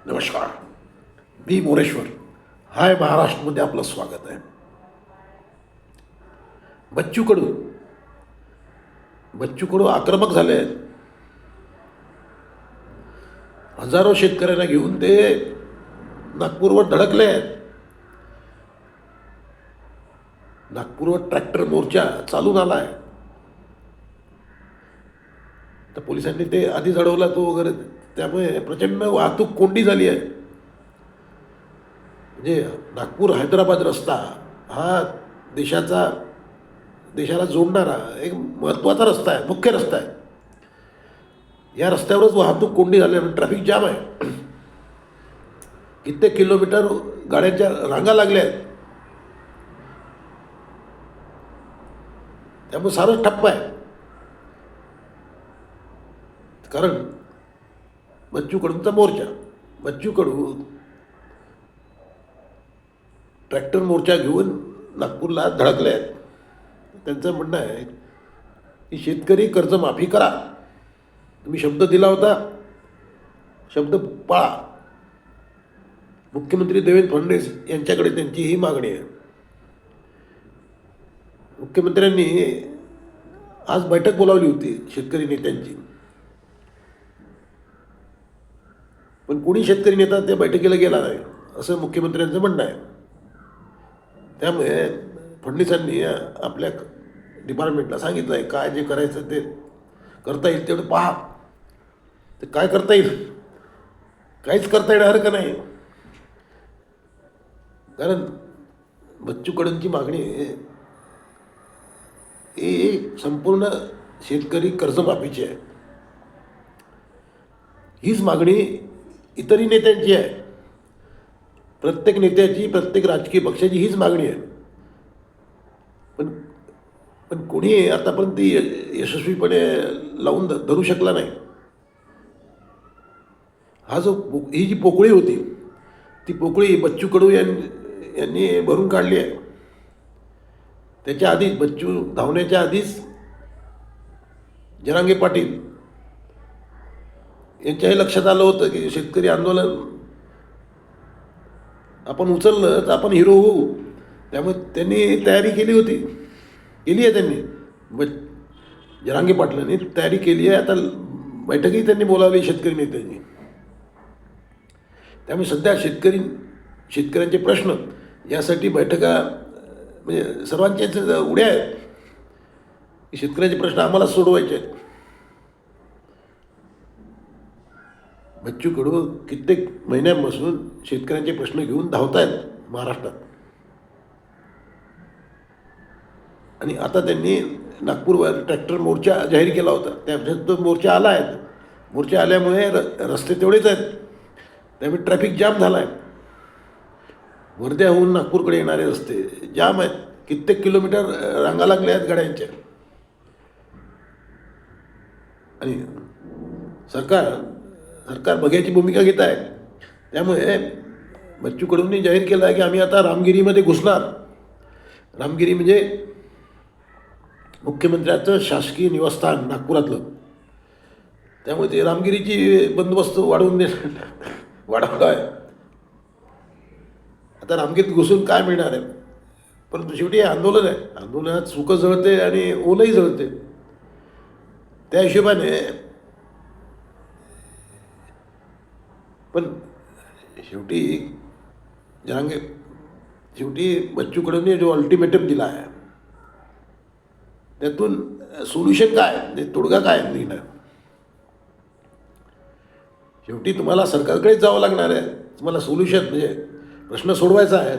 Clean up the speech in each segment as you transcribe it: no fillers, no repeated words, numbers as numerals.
नमस्कार. मी मोरेश्वर. हाय महाराष्ट्रमध्ये आपलं स्वागत आहे. बच्चू कडू बच्चू कडू आक्रमक झाले आहेत. हजारो शेतकऱ्यांना घेऊन ते नागपूरवर धडकले आहेत. नागपूरवर ट्रॅक्टर मोर्चा चालून आला आहे. तर पोलिसांनी ते आधीच अडवला तो वगैरे, त्यामुळे प्रचंड वाहतूक कोंडी झाली आहे. म्हणजे नागपूर हैदराबाद रस्ता हा देशाला जोडणारा एक महत्त्वाचा रस्ता आहे, मुख्य रस्ता आहे. या रस्त्यावरच वाहतूक कोंडी झाल्याने ट्रॅफिक जाम आहे. कित्येक किलोमीटर गाड्यांच्या रांगा लागल्या आहेत. त्यामुळे सारं ठप्प आहे. कारण बच्चू कडूंचा मोर्चा. बच्चू कडू ट्रॅक्टर मोर्चा घेऊन नागपूरला धडकले आहेत. त्यांचं म्हणणं आहे की शेतकरी कर्जमाफी करा. तुम्ही शब्द दिला होता, शब्द पाळा. मुख्यमंत्री देवेंद्र फडणवीस यांच्याकडे त्यांची ही मागणी आहे. मुख्यमंत्र्यांनी आज बैठक बोलावली होती शेतकरी नेत्यांची, पण कोणी शेतकरी नेता त्या बैठकीला गेला नाही असं मुख्यमंत्र्यांचं म्हणणं आहे. त्यामुळे फडणवीसांनी आपल्या डिपार्टमेंटला सांगितलं आहे काय जे करायचं ते करता येईल तेवढं पहा. ते काय करता येईल, काहीच करता येण्यासारखं नाही. कारण बच्चू कडूंची मागणी ही संपूर्ण शेतकरी कर्जमाफीची आहे. हीच मागणी इतरही नेत्यांची आहे. प्रत्येक नेत्याची, प्रत्येक राजकीय पक्षाची हीच मागणी आहे. पण कोणी आतापर्यंत ती यशस्वीपणे लावून धरू शकला नाही. ही जी पोकळी होती, ती पोकळी बच्चू कडू यांनी भरून काढली आहे. त्याच्या आधीच, बच्चू धावण्याच्या आधीच जरांगे पाटील यांच्याही लक्षात आलं होतं की शेतकरी आंदोलन आपण उचललं तर आपण हिरो होऊ. त्यामुळे त्यांनी तयारी केली आहे त्यांनी. जरांगे पाटलांनी तयारी केली आहे. आता बैठकही त्यांनी बोलावली शेतकरी नेत्यांनी. त्यामुळे सध्या शेतकऱ्यांचे प्रश्न यासाठी बैठका म्हणजे सर्वांचेच उड्या आहेत की शेतकऱ्यांचे प्रश्न आम्हाला सोडवायचे आहेत. बच्चू कडू कित्येक महिन्यांपासून शेतकऱ्यांचे प्रश्न घेऊन धावत आहेत महाराष्ट्रात. आणि आता त्यांनी नागपूरवर ट्रॅक्टर मोर्चा जाहीर केला होता. त्याच्यात तो मोर्चा आला आहे. मोर्चा आल्यामुळे रस्ते तेवढेच आहेत, त्यामुळे ट्रॅफिक जाम झाला आहे. वर्ध्याहून नागपूरकडे येणारे रस्ते जाम आहेत. कित्येक किलोमीटर रांगा लागल्या आहेत गाड्यांच्या. आणि सरकार बघ्याची भूमिका घेत आहे. त्यामुळे बच्चू कडूंनी जाहीर केलं आहे की आम्ही आता रामगिरीमध्ये घुसणार. रामगिरी म्हणजे मुख्यमंत्र्याचं शासकीय निवासस्थान नागपुरातलं. त्यामुळे ते रामगिरीची बंदोबस्त वाढवला आहे. आता रामगिरीत घुसून काय मिळणार आहे. परंतु शेवटी हे आंदोलन आहे. आंदोलनात सुकं जळते आणि ओलंही जळते. त्या हिशोबाने पण शेवटी बच्चू कडूंनी जो अल्टिमेटम दिला आहे त्यातून सोल्युशन काय, म्हणजे तोडगा काय निघणार. शेवटी तुम्हाला सरकारकडेच जावं लागणार आहे. तुम्हाला सोल्युशन म्हणजे प्रश्न सोडवायचा आहे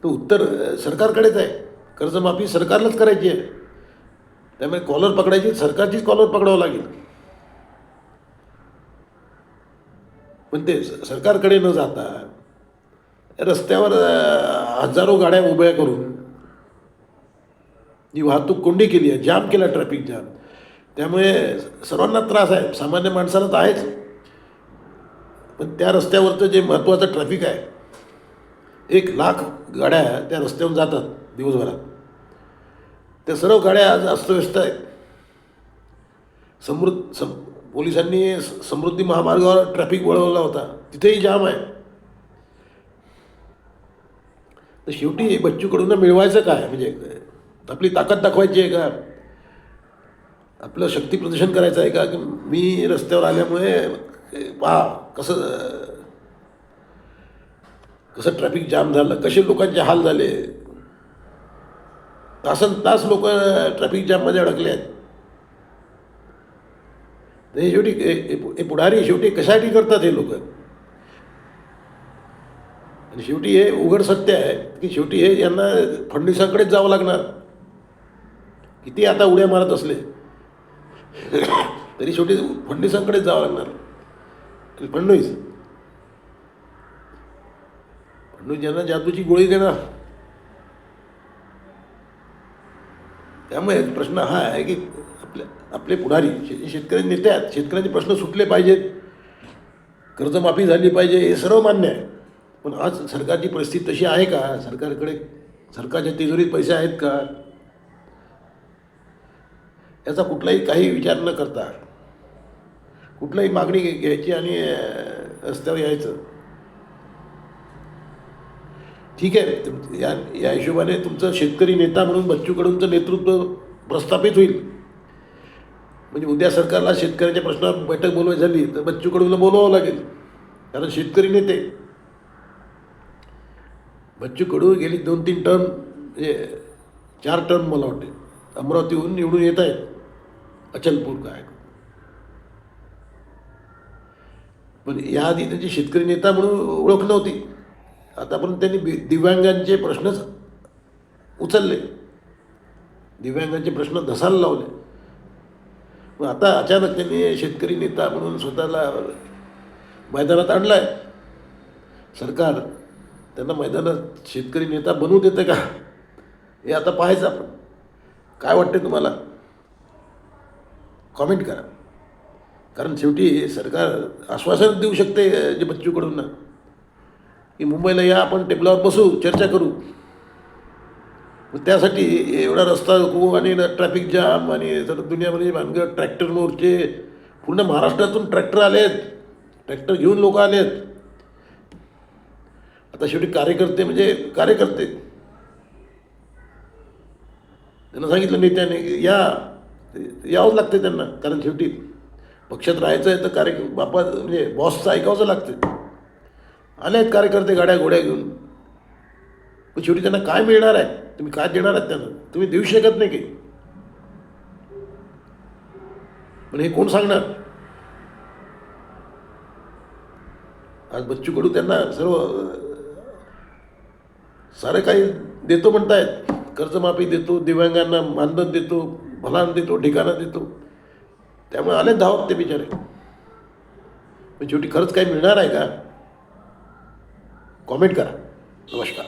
तो उत्तर सरकारकडेच आहे. कर्जमाफी सरकारलाच करायची आहे. त्यामुळे कॉलर पकडायची सरकारचीच कॉलर पकडावं लागेल. पण ते सरकारकडे न जाता रस्त्यावर हजारो गाड्या उभ्या करून जी वाहतूक कोंडी केली आहे, जाम केला, ट्रॅफिक जाम. त्यामुळे सर्वांना त्रास आहे. सामान्य माणसाला तर आहेच, पण त्या रस्त्यावरचं जे महत्त्वाचं ट्रॅफिक आहे, 1,00,000 गाड्या त्या रस्त्यावरून जातात दिवसभरात. त्या सर्व गाड्या आज अस्तव्यस्त आहेत. पोलिसांनी समृद्धी महामार्गावर ट्रॅफिक वळवला होता, तिथेही जाम आहे. तर शेवटी बच्चू कडूंना मिळवायचं काय? म्हणजे आपली ताकद दाखवायची आहे का? आपलं शक्ती प्रदर्शन करायचं आहे का? की मी रस्त्यावर आल्यामुळे पहा कसं कसं ट्रॅफिक जाम झालं, कसे लोकांचे हाल झाले, तासन तास लोक ट्रॅफिक जाममध्ये अडकले आहेत. हे शेवटी हे पुढारी शेवटी कशासाठी करतात हे लोक? आणि शेवटी हे उघड सत्य आहे की शेवटी हे यांना फडणवीसांकडेच जावं लागणार. किती आता उड्या मारत असले तरी शेवटी फडणवीसांकडेच जावं लागणार. फडणवीस ज्यांना जादूची गोळी देणार. त्यामुळे प्रश्न हा आहे की आपले पुढारी शेतकरी नेते आहेत, शेतकऱ्यांचे प्रश्न सुटले पाहिजेत, कर्जमाफी झाली पाहिजे, हे सर्व मान्य आहे. पण आज सरकारची परिस्थिती तशी आहे का? सरकारच्या तिजोरीत पैसे आहेत का? याचा काही विचार न करता कुठलाही मागणी घ्यायची आणि रस्त्यावर यायचं. ठीक आहे, या हिशोबाने तुमचं शेतकरी नेता म्हणून बच्चू कडूंचं नेतृत्व प्रस्थापित होईल. म्हणजे उद्या सरकारला शेतकऱ्यांच्या प्रश्नावर बैठक बोलवायची झाली तर बच्चू कडूला बोलवावं लागेल, कारण शेतकरी नेते. बच्चू कडू गेली 2-3 टर्म म्हणजे 4 टर्म मला वाटते अमरावतीहून निवडून येत आहेत अचलपूर काय. पण याआधी त्यांची शेतकरी नेता म्हणून ओळख नव्हती. आतापर्यंत त्यांनी दिव्यांगांचे प्रश्नच उचलले, दिव्यांगांचे प्रश्न धसायला लावले. मग आता अचानक त्यांनी शेतकरी नेता म्हणून स्वतःला मैदानात आणलं आहे. सरकार त्यांना मैदानात शेतकरी नेता बनवू देते का हे आता पाहायचं आपण. काय वाटते तुम्हाला? कॉमेंट करा. कारण शेवटी सरकार आश्वासन देऊ शकते जे बच्चू कडूंना की मुंबईला या, आपण टेबलावर बसू, चर्चा करू. मग त्यासाठी एवढा रस्ता रोको आणि ट्रॅफिक जाम आणि दुनियामध्ये भानगड, ट्रॅक्टर मोर्चे, पूर्ण महाराष्ट्रातून ट्रॅक्टर आलेत, ट्रॅक्टर घेऊन लोक आलेत. आता शेवटी कार्यकर्ते म्हणजे कार्यकर्ते, त्यांना सांगितलं नेत्याने की यावंच लागते त्यांना, कारण शेवटी पक्षात राहायचं आहे तर बापा म्हणजे बॉसचं ऐकावंच लागतं. आले आहेत कार्यकर्ते गाड्या घोड्या घेऊन. पण शेवटी त्यांना काय मिळणार आहे? तुम्ही काय देणार आहात त्यांना? तुम्ही देऊ शकत नाही की. पण हे कोण सांगणार? आज बच्चू कडू त्यांना सारे काही देतो म्हणतायत. कर्जमाफी देतो, दिव्यांगांना मानधन देतो, भलान देतो, ठिकाणा देतो. त्यामुळे आले धावत ते बिचारे. पण शेवटी खरंच काही मिळणार आहे का? कॉमेंट करा. नमस्कार.